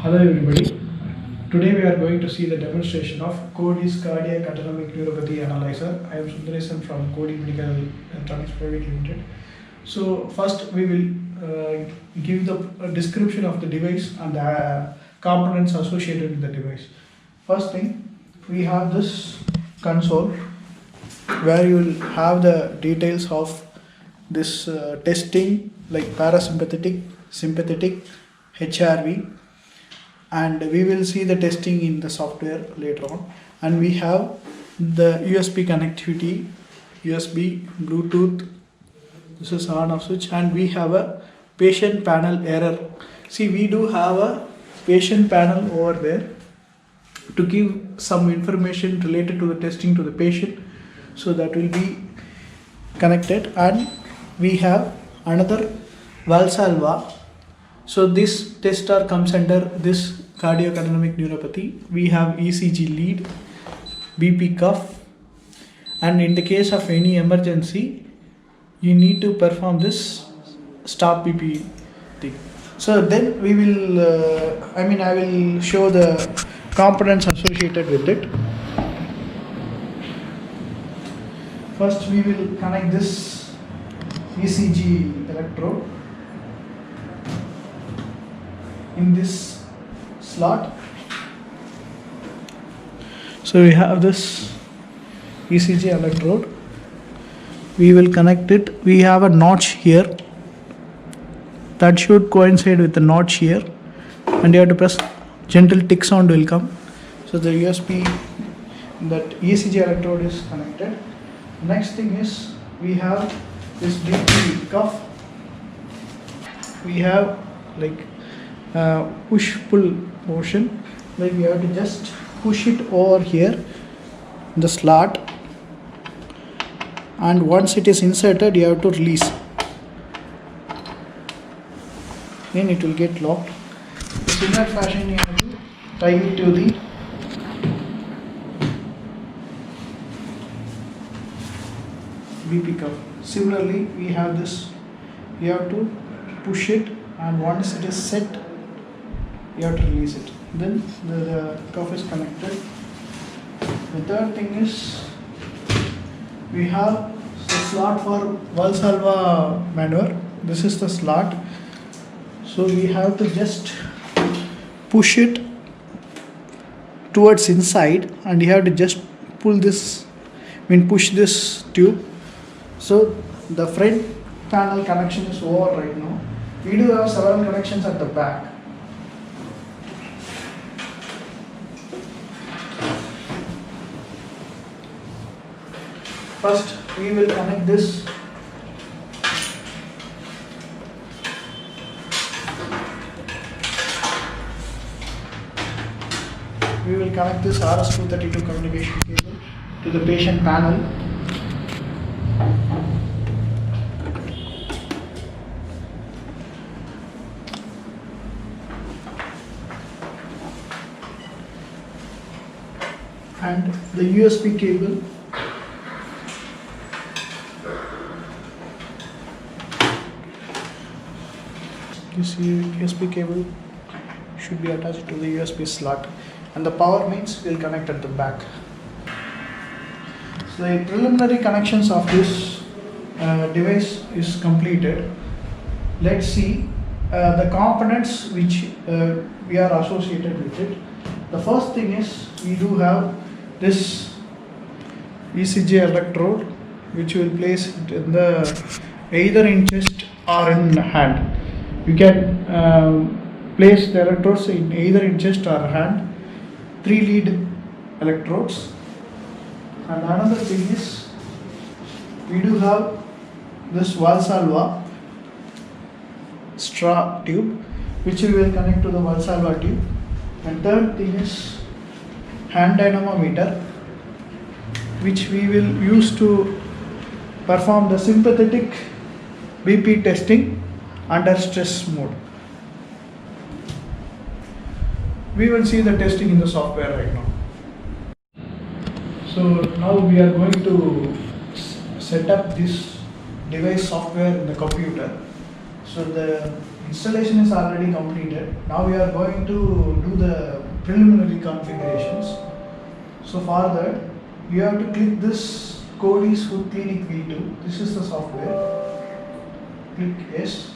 Hello everybody. Today we are going to see the demonstration of Cody's cardiac autonomic neuropathy analyzer. I am Sundaresan from Cody Medical Electronics Private Limited. So first we will give the description of the device and the components associated with the device. First thing, we have this console where you will have the details of this testing like parasympathetic, sympathetic, HRV, and we will see the testing in the software later on. And we have the USB connectivity, USB, Bluetooth, this is on off switch, and we have a patient panel error. See, we do have a patient panel over there to give some information related to the testing to the patient, so that will be connected. And we have another Valsalva. So this tester comes under this cardiac autonomic neuropathy. We have ECG lead, BP cuff, and in the case of any emergency, you need to perform this stop BP thing. So then we will, I will show the components associated with it. First we will connect this ECG electrode in this slot. So we have this ECG electrode. We will connect it. We have a notch here that should coincide with the notch here, and you have to press. Gentle tick sound will come. So the USB, that ECG electrode is connected. Next thing is we have this BP cuff. We have like push pull motion, like we have to just push it over here in the slot, and once it is inserted you have to release, then it will get locked. In similar fashion you have to tie it to the BP cuff. Similarly we have this, you have to push it, and once it is set you have to release it, then the cuff is connected. The third thing is we have the slot for Valsalva maneuver. This is the slot, so we have to just push it towards inside, and you have to just pull this, push this tube. So the front panel connection is over right now. We do have several connections at the back. First we will connect this RS-232 communication cable to the patient panel. And the USB cable USB cable should be attached to the USB slot, and the power means will connect at the back. So the preliminary connections of this device is completed. Let's see the components which we are associated with it. The first thing is we do have this ECG electrode, which will place it in the either in chest or in hand. You can place the electrodes in either in chest or hand. 3 lead electrodes. And another thing is we do have this Valsalva straw tube, which we will connect to the Valsalva tube. And third thing is hand dynamometer, which we will use to perform the sympathetic BP testing under stress mode. We will see the testing in the software right now. So now we are going to set up this device software in the computer. So the installation is already completed. Now we are going to do the preliminary configurations. So for that, you have to click this Cody's Hood Clinic V2. This is the software. Click yes.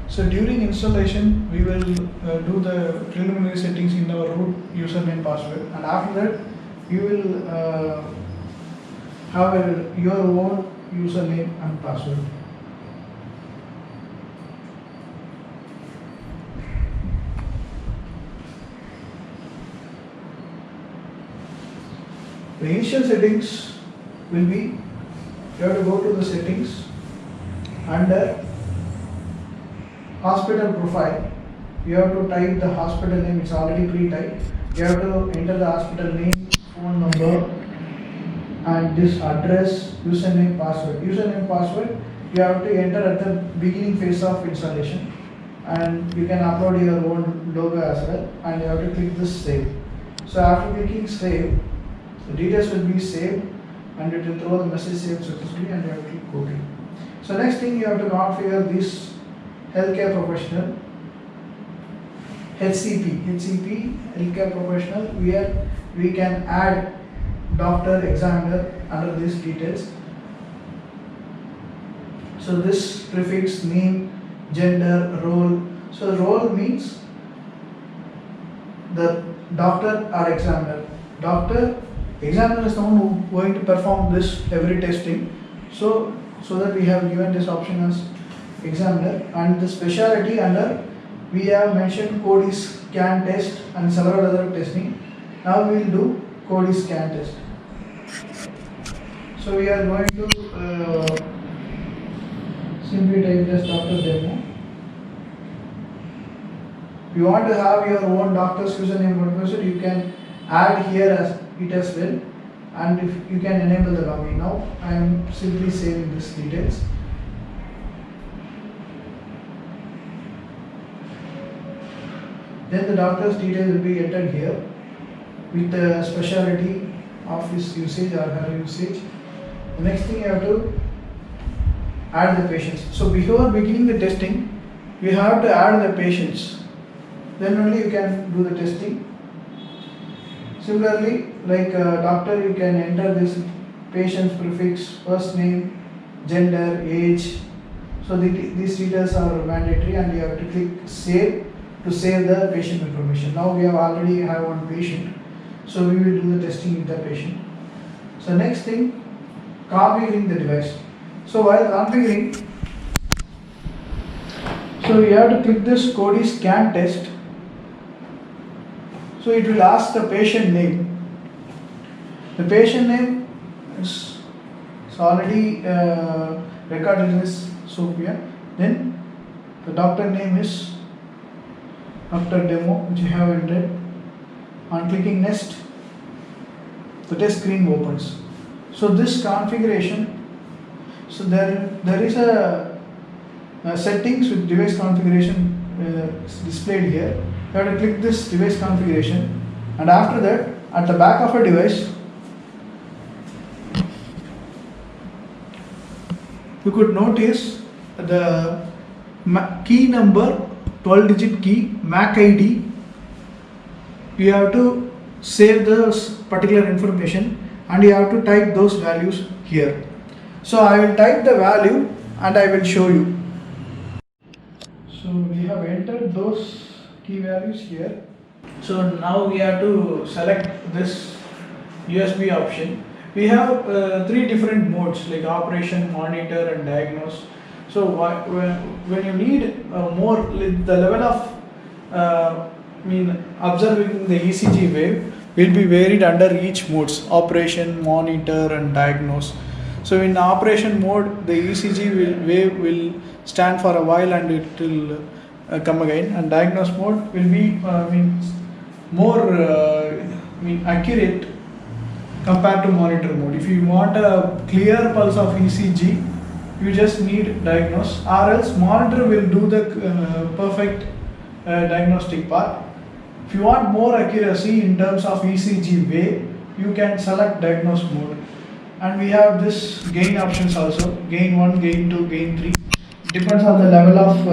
So during installation, we will do the preliminary settings in our root username password, and after that, you will have your own username and password. The initial settings will be, you have to go to the settings under hospital profile. You have to type the hospital name, it's already pre-typed. You have to enter the hospital name, phone number, and this address, username, password. Username, password, you have to enter at the beginning phase of installation, and you can upload your own logo as well, and you have to click this save. So after clicking save, the details will be saved and it will throw the message saved successfully, and you have to click OK. So next thing, you have to configure this healthcare professional, HCP, healthcare professional, where we can add doctor, examiner under these details. So this prefix, name, gender, role. So role means the doctor or examiner. Doctor, examiner is the one who is going to perform this every testing. So that we have given this option as examiner, and the specialty under we have mentioned Cody's scan test and several other testing. Now we will do Cody's scan test. So we are going to simply type this doctor demo. If you want to have your own doctor's username and password, you can add here as it as well, and if you can enable the login. Now I am simply saving these details. Then the doctor's details will be entered here with the specialty of his usage or her usage. The next thing, you have to add the patients. So before beginning the testing, you have to add the patients. Then only you can do the testing. Similarly, like doctor, you can enter this patient's prefix, first name, gender, age. So these details are mandatory, and you have to click save to save the patient information. Now we have already have one patient, so we will do the testing with the patient. So next thing, configuring the device. So while configuring, so you have to click this Cody's scan test. So it will ask the patient name. The patient name is already recorded in this software. Then the doctor name is Doctor Demo, which you have entered. On clicking next, the test screen opens. So this configuration, so there is a settings with device configuration displayed here. You have to click this device configuration, and after that, at the back of a device, you could notice the key number, 12-digit key, MAC ID. You have to save this particular information, and you have to type those values here. So I will type the value and I will show you. So we have entered those key values here. So now we have to select this USB option. We have 3 different modes like operation, monitor, and diagnose. So when you need more, the level of observing the ECG wave will be varied under each modes: operation, monitor, and diagnose. So in operation mode, the ECG wave will stand for a while and it will come again, and diagnose mode will be more accurate compared to monitor mode. If you want a clear pulse of ECG, you just need diagnose, or else monitor will do the perfect diagnostic part. If you want more accuracy in terms of ECG wave, you can select diagnose mode, and we have this gain options also, gain 1, gain 2, gain 3. Depends on the level of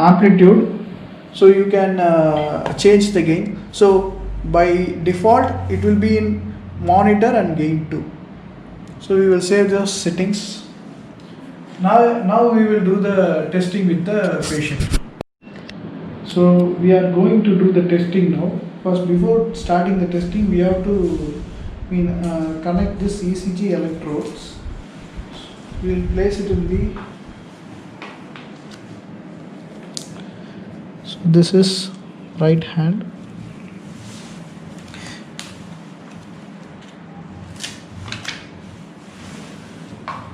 amplitude, so you can change the gain. So by default it will be in monitor and gain 2. So we will save those settings. Now we will do the testing with the patient. So we are going to do the testing now. First, before starting the testing, we have to connect this ECG electrodes. We will place it in the. So this is right hand.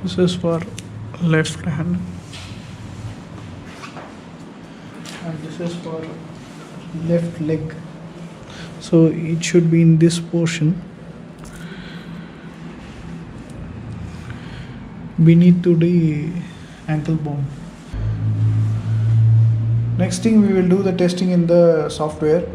This is for left hand. And this is for left leg. So it should be in this portion beneath to the ankle bone. Next thing, we will do the testing in the software.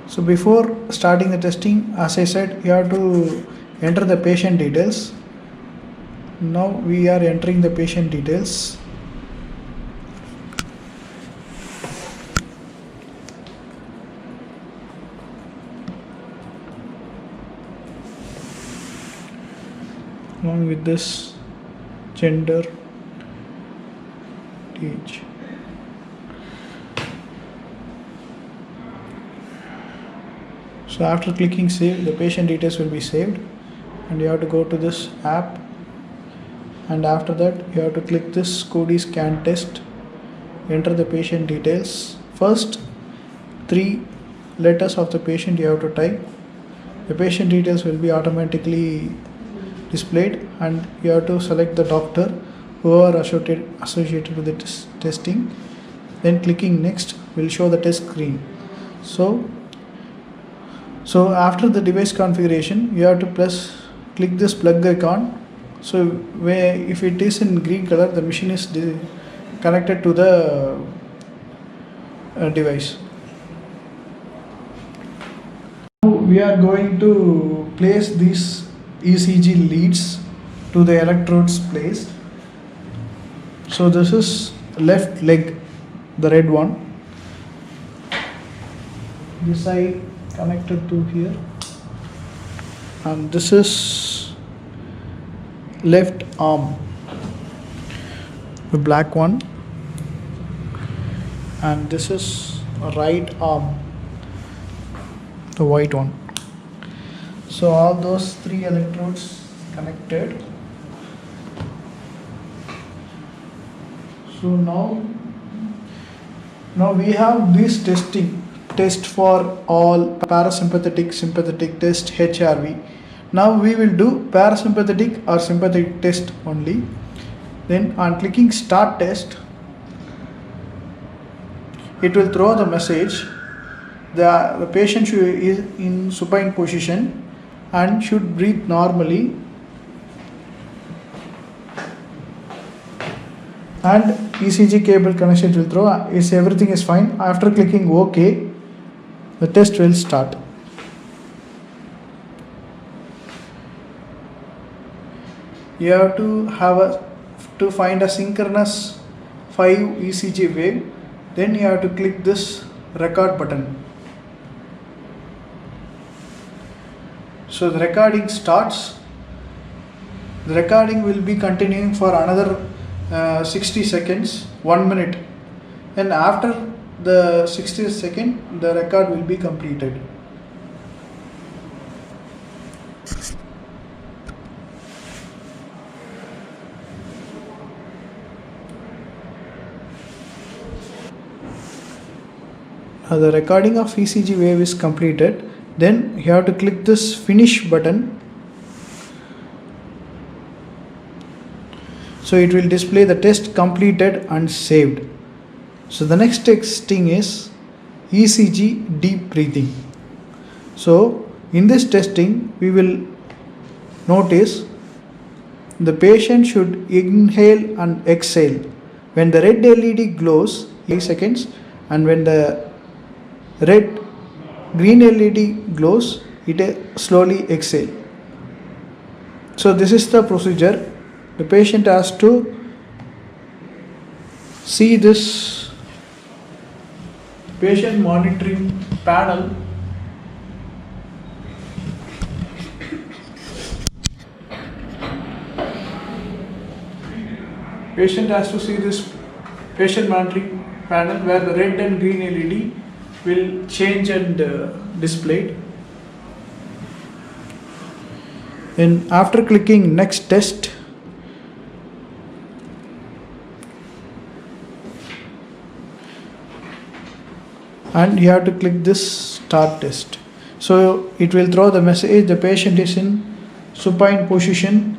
So before starting the testing, as I said, you have to enter the patient details. Now we are entering the patient details. Along with this, gender, age. So after clicking save, the patient details will be saved, and you have to go to this app, and after that you have to click this Cody scan test, enter the patient details. First 3 letters of the patient you have to type. The patient details will be automatically displayed, and you have to select the doctor who are associated with the testing. Then clicking next will show the test screen. So after the device configuration, you have to click this plug icon. So where if it is in green color, the machine is connected to the device. Now we are going to place these ECG leads to the electrodes placed. So this is left leg, the red one. This side connected to here, and this is left arm, the black one, and this is right arm, the white one. So all those 3 electrodes connected. So now we have this test for all parasympathetic, sympathetic test, HRV. Now we will do parasympathetic or sympathetic test only. Then on clicking start test, it will throw the message. The patient is in supine position and should breathe normally, and ECG cable connection will throw. Is everything is fine. After clicking OK, the test will start. You have to find a synchronous 5 ECG wave. Then you have to click this record button. So the recording starts. The recording will be continuing for another 60 seconds, 1 minute. And after the 60th second, the record will be completed. Now the recording of ECG wave is completed. Then you have to click this finish button. So it will display the test completed and saved. So the next testing is ECG deep breathing. So in this testing, we will notice the patient should inhale and exhale. When the red LED glows, 8 seconds, and when the green LED glows, it slowly exhale. So this is the procedure. The patient has to see this patient monitoring panel. Patient has to see this patient monitoring panel where the red and green LED will change and displayed. And after clicking next test, and you have to click this start test. So it will throw the message the patient is in supine position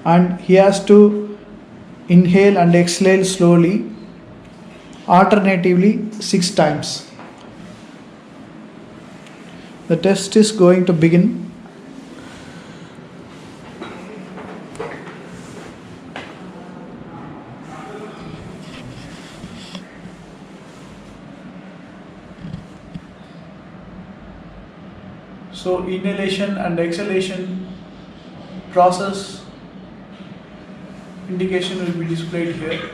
and he has to inhale and exhale slowly, alternatively 6 times. The test is going to begin. So inhalation and exhalation process indication will be displayed here.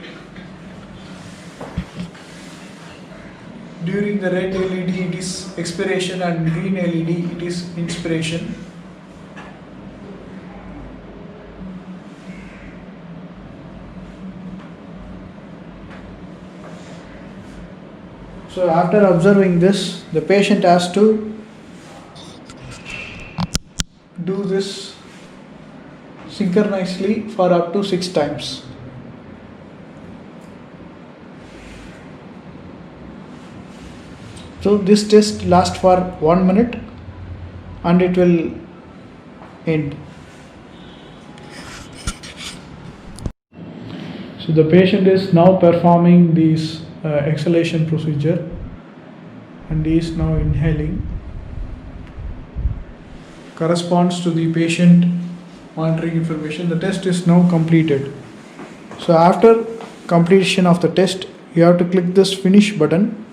During the red LED it is expiration and green LED it is inspiration. So after observing this, the patient has to do this synchronously for up to 6 times. So this test lasts for 1 minute and it will end. So the patient is now performing this exhalation procedure and he is now inhaling. Corresponds to the patient monitoring information. The test is now completed. So after completion of the test, you have to click this finish button.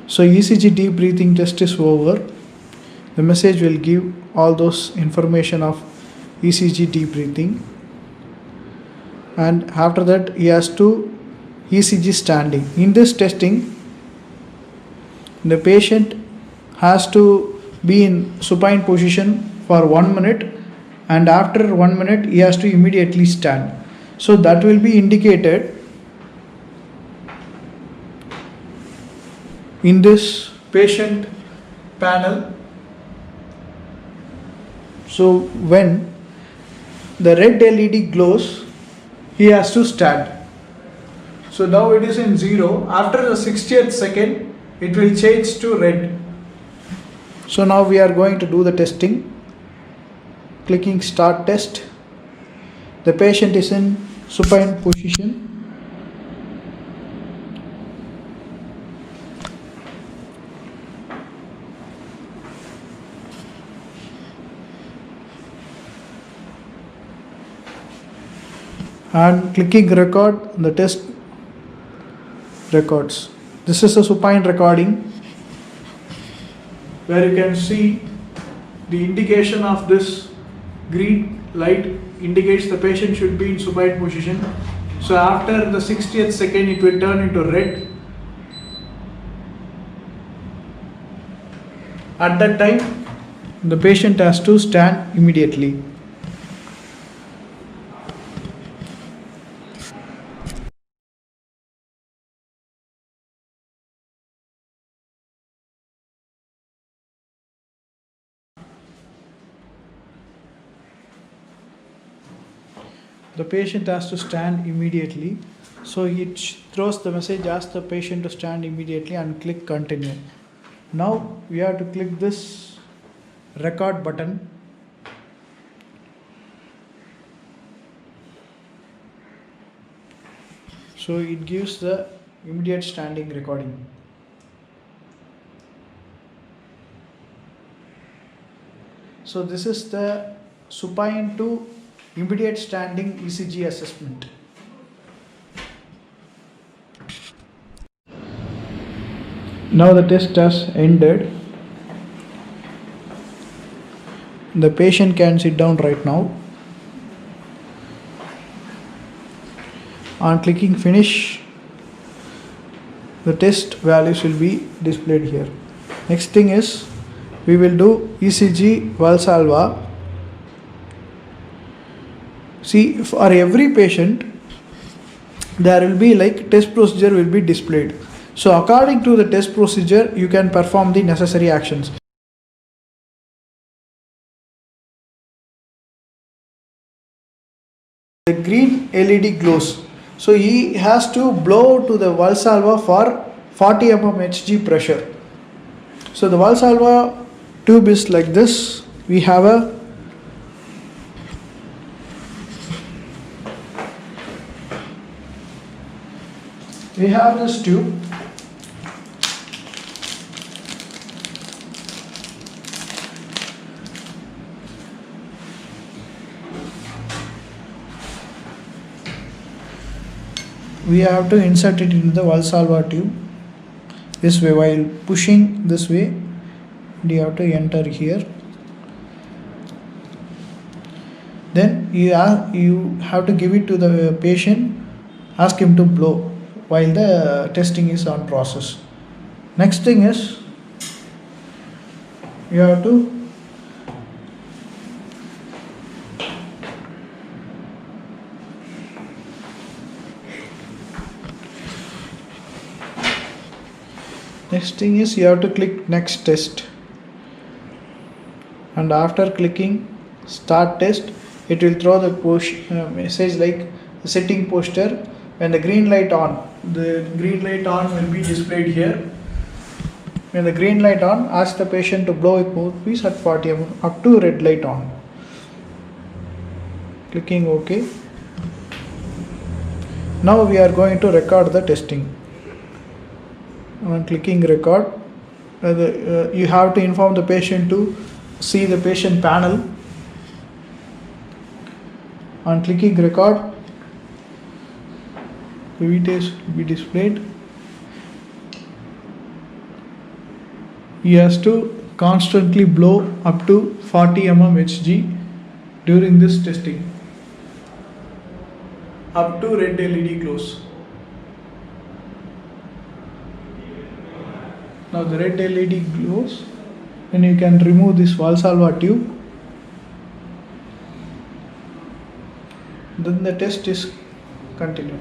So ECG deep breathing test is over. The message will give all those information of ECG deep breathing, and after that he has to ECG standing. In this testing, the patient has to be in supine position for 1 minute, and after 1 minute he has to immediately stand. So that will be indicated in this patient panel. So when the red LED glows, he has to stand. So now it is in 0. After the 60th second it will change to red. So now we are going to do the testing. Clicking start test. The patient is in supine position. And clicking record, the test records. This is a supine recording where you can see the indication of this green light indicates the patient should be in supine position. So after the 60th second it will turn into red. At that time the patient has to stand immediately. The patient has to stand immediately. So it throws the message, ask the patient to stand immediately and click continue. Now we have to click this record button. So it gives the immediate standing recording. So this is the supine to immediate standing ECG assessment. Now the test has ended. The patient can sit down right now. On clicking finish, the test values will be displayed here. Next thing is we will do ECG Valsalva. See, for every patient there will be like test procedure will be displayed. So according to the test procedure you can perform the necessary actions. The green LED glows. So he has to blow to the Valsalva for 40 mm Hg pressure. So the Valsalva tube is like this. We have this tube. We have to insert it into the Valsalva tube this way. While pushing this way, you have to enter here. Then you have to give it to the patient, ask him to blow while the testing is on process. Next thing is you have to click next test, and after clicking start test it will throw the message like the setting poster. When the green light on will be displayed here. When the green light on, ask the patient to blow with mouthpiece at 40 mm up to red light on. Clicking OK. Now we are going to record the testing. On clicking record, you have to inform the patient to see the patient panel. On clicking record, the VTS will be displayed. He has to constantly blow up to 40 mm Hg during this testing up to red LED glows. Now the red LED glows, and you can remove this Valsalva tube. Then the test is continued.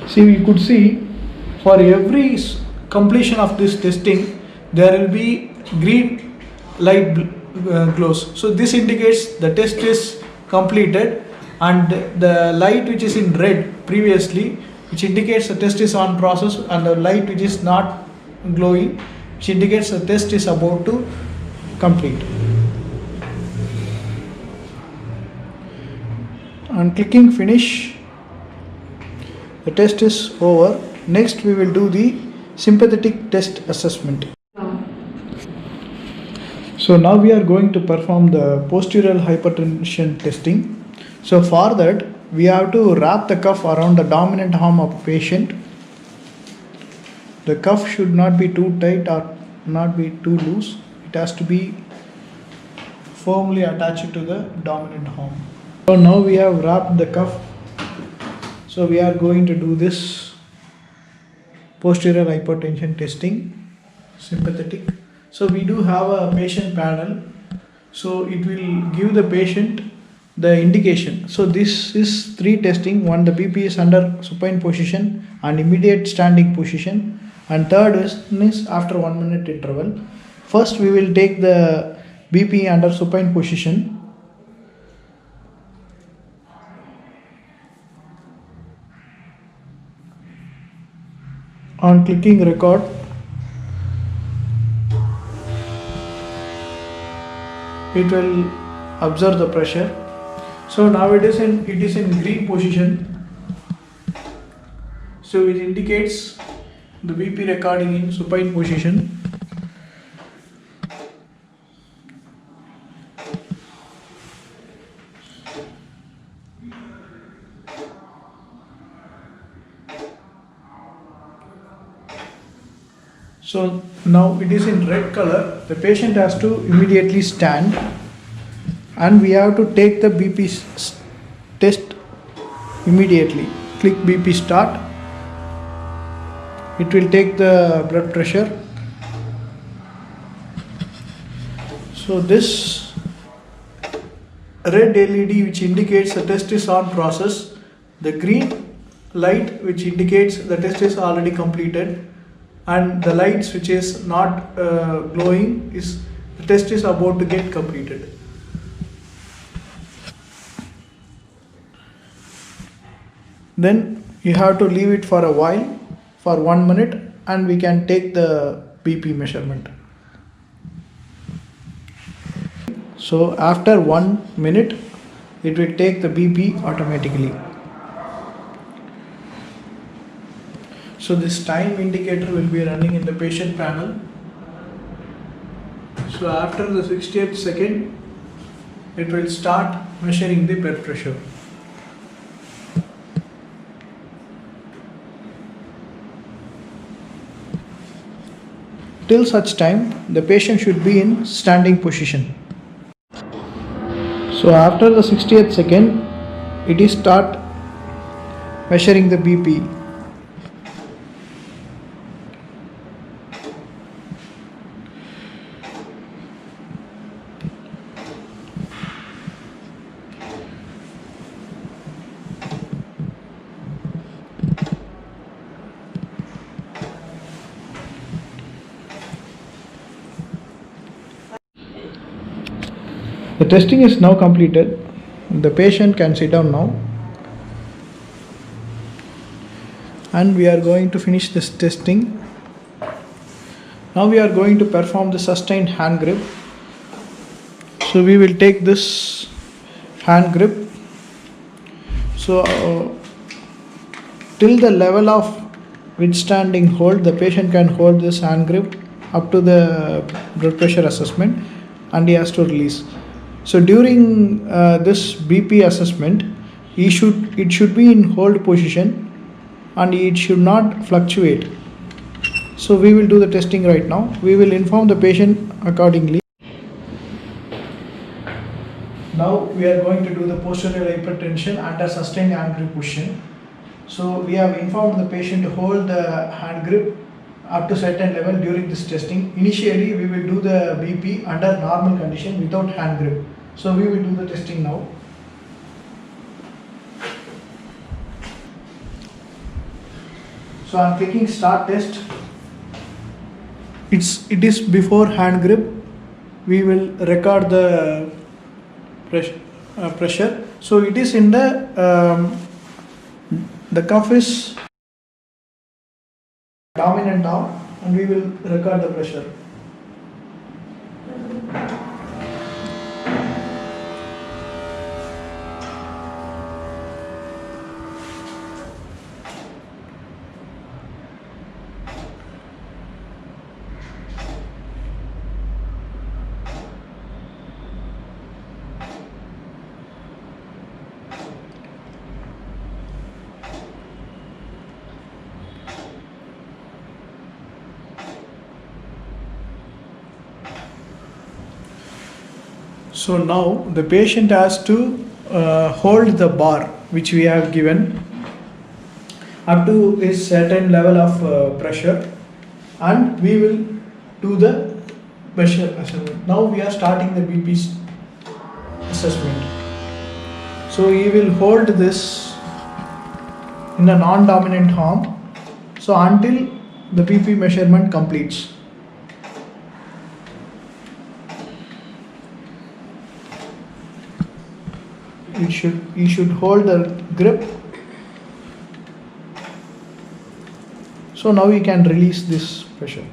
See, we could see for every completion of this testing there will be green light glows. So this indicates the test is completed, and the light which is in red previously, which indicates the test is on process, and the light which is not glowing, which indicates the test is about to complete. On clicking finish, the test is over. Next we will do the sympathetic test assessment. So now we are going to perform the postural hypertension testing. So for that we have to wrap the cuff around the dominant arm of a patient. The cuff should not be too tight or not be too loose. It has to be firmly attached to the dominant arm. So now we have wrapped the cuff. So we are going to do this posterior hypertension testing, sympathetic. So we do have a patient panel. So it will give the patient the indication. So this is 3 testing. One, the BP is under supine position and immediate standing position, and third is after 1 minute interval. First we will take the BP under supine position. On clicking record, it will observe the pressure. So now it is in green position. So it indicates the BP recording in supine position. So now it is in red color. The patient has to immediately stand and we have to take the BP test immediately. Click BP start. It will take the blood pressure. So this red LED which indicates the test is on process, the green light which indicates the test is already completed, and the lights which is not glowing is the test is about to get completed. Then you have to leave it for a while, for 1 minute, and we can take the BP measurement. So after 1 minute, it will take the BP automatically. So this time indicator will be running in the patient panel. So after the 60th second, it will start measuring the blood pressure. Till such time, the patient should be in standing position. So after the 60th second, it is start measuring the BP. The testing is now completed. The patient can sit down now. And we are going to finish this testing. Now we are going to perform the sustained hand grip. So we will take this hand grip. So till the level of withstanding hold, the patient can hold this hand grip up to the blood pressure assessment and he has to release. So during this BP assessment, it should be in hold position and it should not fluctuate. So we will do the testing right now. We will inform the patient accordingly. Now we are going to do the posterior hypertension under sustained hand grip position. So we have informed the patient to hold the hand grip up to certain level during this testing. Initially we will do the BP under normal condition without hand grip. So we will do the testing now. So I am clicking start test. It is before hand grip. We will record the pressure. So it is in the cuff is dominant arm and we will record the pressure. So now the patient has to hold the bar which we have given up to a certain level of pressure, and we will do the pressure assessment. Now we are starting the BP assessment. So he will hold this in a non-dominant arm, so until the BP measurement completes. You should hold the grip. So now we can release this pressure.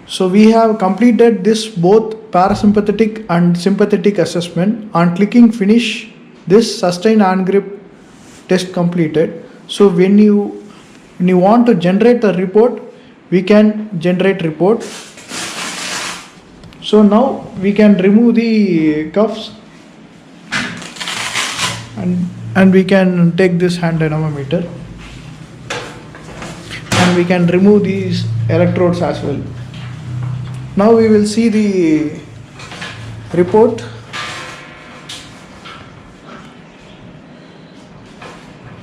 So we have completed this both parasympathetic and sympathetic assessment. On clicking finish, this sustained hand grip test completed. So when you want to generate the report, we can generate report. So now we can remove the cuffs and we can take this hand dynamometer. and we can remove these electrodes as well. Now we will see the report.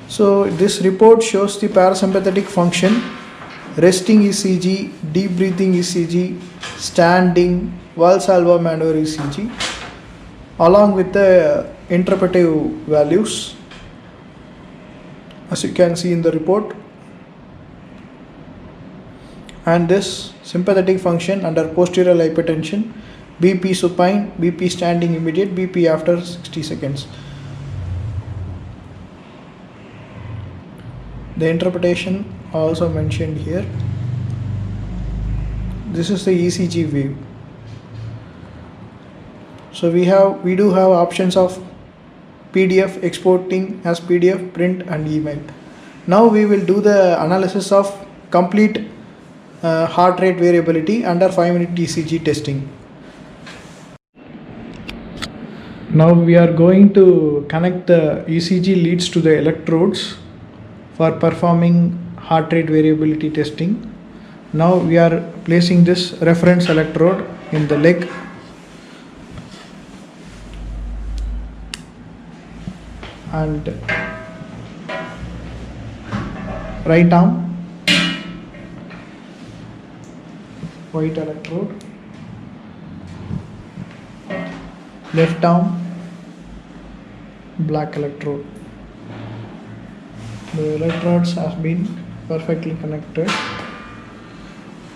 So this report shows the parasympathetic function, resting ECG, deep breathing ECG, standing, Valsalva maneuver ECG, along with the interpretive values, as you can see in the report. And this sympathetic function under posterior hypertension, BP supine, BP standing immediate, BP after 60 seconds. The interpretation also mentioned here. This is the ECG wave. So we do have options of PDF, exporting as PDF, print and email. Now we will do the analysis of complete heart rate variability under 5-minute ECG testing. Now we are going to connect the ECG leads to the electrodes for performing heart rate variability testing. Now we are placing this reference electrode in the leg. And right arm, white electrode, left arm, black electrode. The electrodes have been perfectly connected.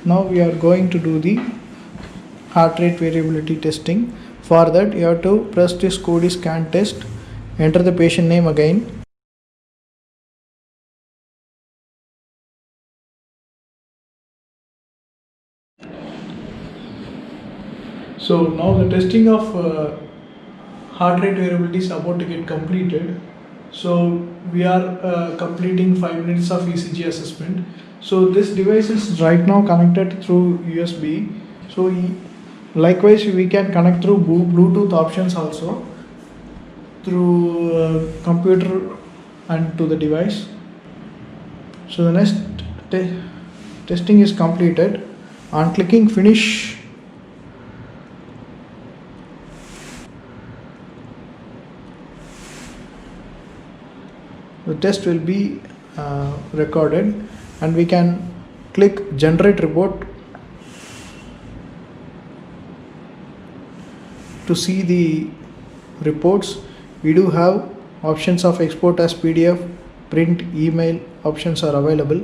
Now we are going to do the heart rate variability testing. For that you have to press this Cody scan test, enter the patient name again. So now the testing of heart rate variability is about to get completed. So we are completing 5 minutes of ECG assessment. So this device is right now connected through USB. So likewise we can connect through Bluetooth options also, through computer and to the device. So the next testing is completed. On clicking finish, the test will be recorded, and we can click generate report to see the reports. We do have options of export as PDF, print, email options are available.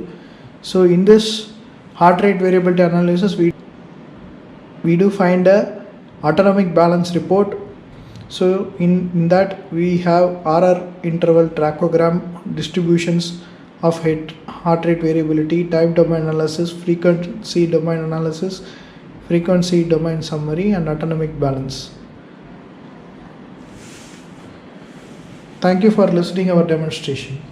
So in this heart rate variability analysis, we do find a autonomic balance report. So in that we have RR interval trachogram, distributions of heart rate variability, time domain analysis, frequency domain analysis, frequency domain summary and autonomic balance. Thank you for listening our demonstration.